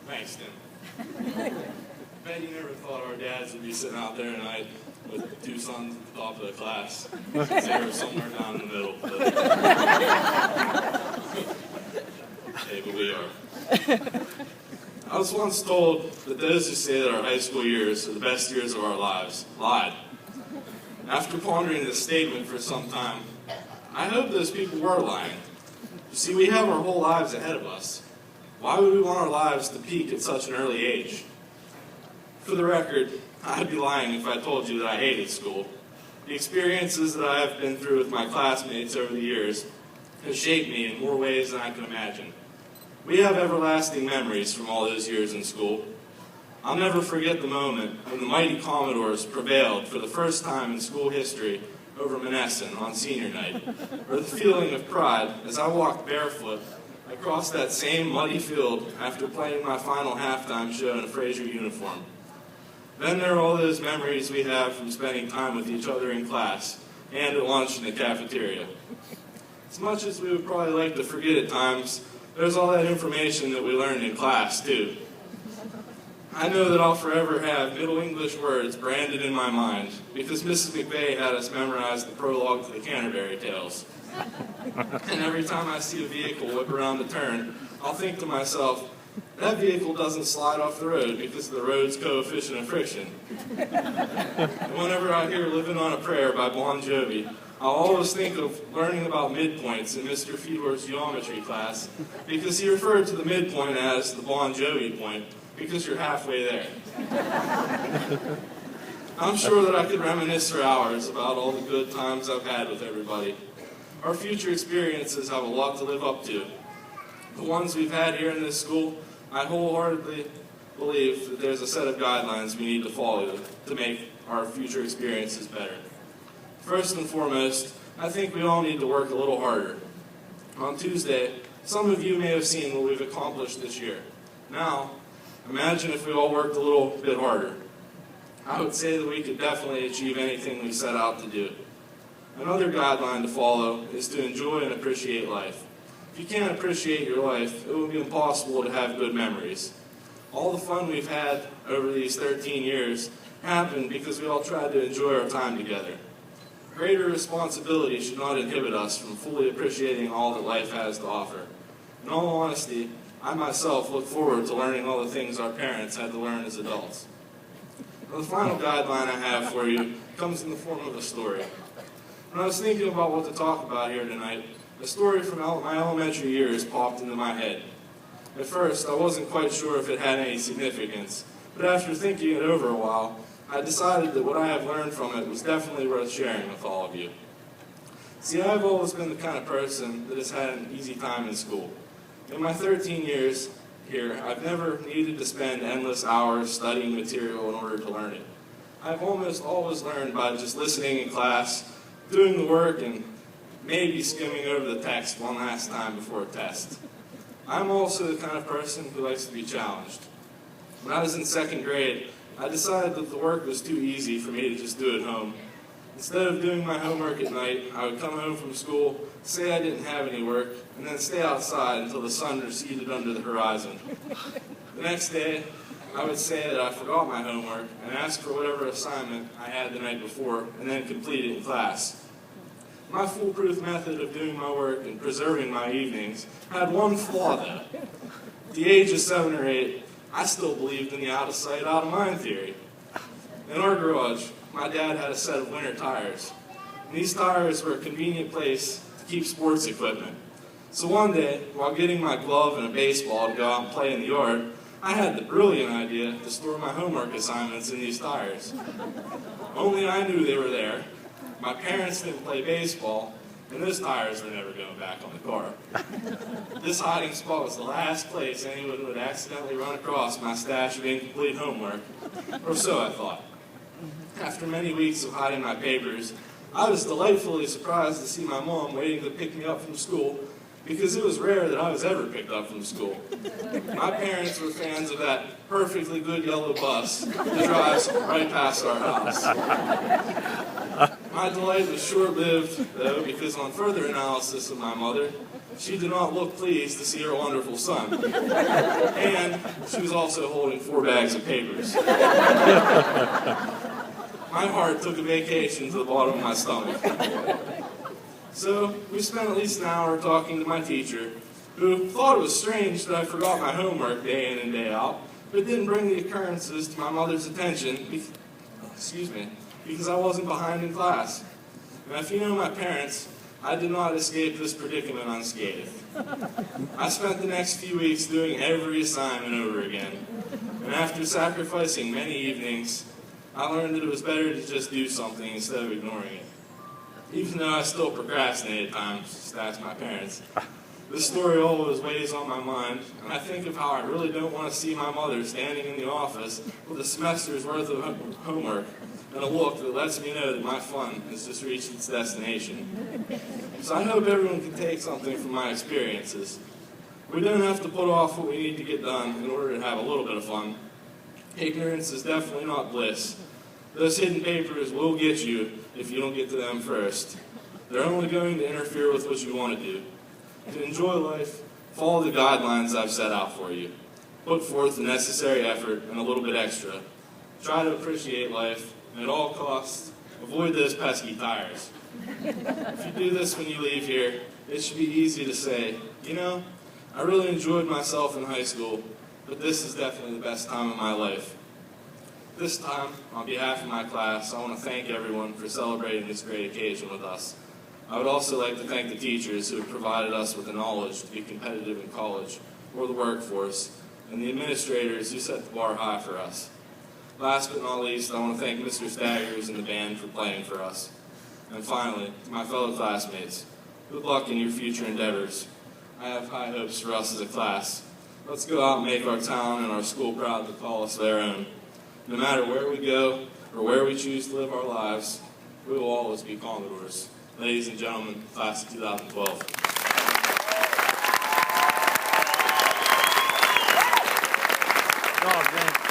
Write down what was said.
Thanks, Tim. Bet you never thought our dads would be sitting out there tonight with two sons at the top of the class. They were somewhere down in the middle. Hey, but we are. I was once told that those who say that our high school years are the best years of our lives lied. After pondering this statement for some time, I hope those people were lying. You see, we have our whole lives ahead of us. Why would we want our lives to peak at such an early age? For the record, I'd be lying if I told you that I hated school. The experiences that I have been through with my classmates over the years have shaped me in more ways than I can imagine. We have everlasting memories from all those years in school. I'll never forget the moment when the mighty Commodores prevailed for the first time in school history over Menneson on senior night, or the feeling of pride as I walked barefoot across that same muddy field after playing my final halftime show in a Frazier uniform. Then there are all those memories we have from spending time with each other in class and at lunch in the cafeteria. As much as we would probably like to forget at times, there's all that information that we learned in class, too. I know that I'll forever have Middle English words branded in my mind because Mrs. McVeigh had us memorize the prologue to the Canterbury Tales. And every time I see a vehicle whip around a turn, I'll think to myself, that vehicle doesn't slide off the road because of the road's coefficient of friction. And whenever I hear Living on a Prayer by Bon Jovi, I'll always think of learning about midpoints in Mr. Fedor's geometry class because he referred to the midpoint as the Bon Jovi point because you're halfway there. I'm sure that I could reminisce for hours about all the good times I've had with everybody. Our future experiences have a lot to live up to. The ones we've had here in this school, I wholeheartedly believe that there's a set of guidelines we need to follow to make our future experiences better. First and foremost, I think we all need to work a little harder. On Tuesday, some of you may have seen what we've accomplished this year. Now, imagine if we all worked a little bit harder. I would say that we could definitely achieve anything we set out to do. Another guideline to follow is to enjoy and appreciate life. If you can't appreciate your life, it will be impossible to have good memories. All the fun we've had over these 13 years happened because we all tried to enjoy our time together. Greater responsibility should not inhibit us from fully appreciating all that life has to offer. In all honesty, I myself look forward to learning all the things our parents had to learn as adults. Now, the final guideline I have for you comes in the form of a story. When I was thinking about what to talk about here tonight, a story from my elementary years popped into my head. At first, I wasn't quite sure if it had any significance, but after thinking it over a while, I decided that what I have learned from it was definitely worth sharing with all of you. See, I've always been the kind of person that has had an easy time in school. In my 13 years here, I've never needed to spend endless hours studying material in order to learn it. I've almost always learned by just listening in class, doing the work, and maybe skimming over the text one last time before a test. I'm also the kind of person who likes to be challenged. When I was in second grade, I decided that the work was too easy for me to just do at home. Instead of doing my homework at night, I would come home from school, say I didn't have any work, and then stay outside until the sun receded under the horizon. The next day, I would say that I forgot my homework and ask for whatever assignment I had the night before, and then complete it in class. My foolproof method of doing my work and preserving my evenings had one flaw, though. At the age of 7 or 8, I still believed in the out-of-sight, out-of-mind theory. In our garage, my dad had a set of winter tires. And these tires were a convenient place to keep sports equipment. So one day, while getting my glove and a baseball to go out and play in the yard, I had the brilliant idea to store my homework assignments in these tires. Only I knew they were there. My parents didn't play baseball, and those tires were never going back on the car. This hiding spot was the last place anyone would accidentally run across my stash of incomplete homework, or so I thought. After many weeks of hiding my papers, I was delightfully surprised to see my mom waiting to pick me up from school because it was rare that I was ever picked up from school. My parents were fans of that perfectly good yellow bus that drives right past our house. My delight was short-lived, though, because on further analysis of my mother, she did not look pleased to see her wonderful son. And she was also holding 4 bags of papers. My heart took a vacation to the bottom of my stomach. So we spent at least an hour talking to my teacher, who thought it was strange that I forgot my homework day in and day out, but didn't bring the occurrences to my mother's attention because I wasn't behind in class. And if you know my parents, I did not escape this predicament unscathed. I spent the next few weeks doing every assignment over again. And after sacrificing many evenings, I learned that it was better to just do something instead of ignoring it. Even though I still procrastinate at times, just ask my parents. This story always weighs on my mind, and I think of how I really don't want to see my mother standing in the office with a semester's worth of homework and a look that lets me know that my fun has just reached its destination. So I hope everyone can take something from my experiences. We don't have to put off what we need to get done in order to have a little bit of fun. Ignorance is definitely not bliss. Those hidden papers will get you if you don't get to them first. They're only going to interfere with what you want to do. To enjoy life, follow the guidelines I've set out for you. Put forth the necessary effort and a little bit extra. Try to appreciate life, and at all costs, avoid those pesky tires. If you do this when you leave here, it should be easy to say, you know, I really enjoyed myself in high school, but this is definitely the best time of my life. This time, on behalf of my class, I want to thank everyone for celebrating this great occasion with us. I would also like to thank the teachers who have provided us with the knowledge to be competitive in college or the workforce, and the administrators who set the bar high for us. Last but not least, I want to thank Mr. Staggers and the band for playing for us. And finally, to my fellow classmates, good luck in your future endeavors. I have high hopes for us as a class. Let's go out and make our town and our school proud to call us their own. No matter where we go or where we choose to live our lives, we will always be Commodores. Ladies and gentlemen, class of 2012. Oh,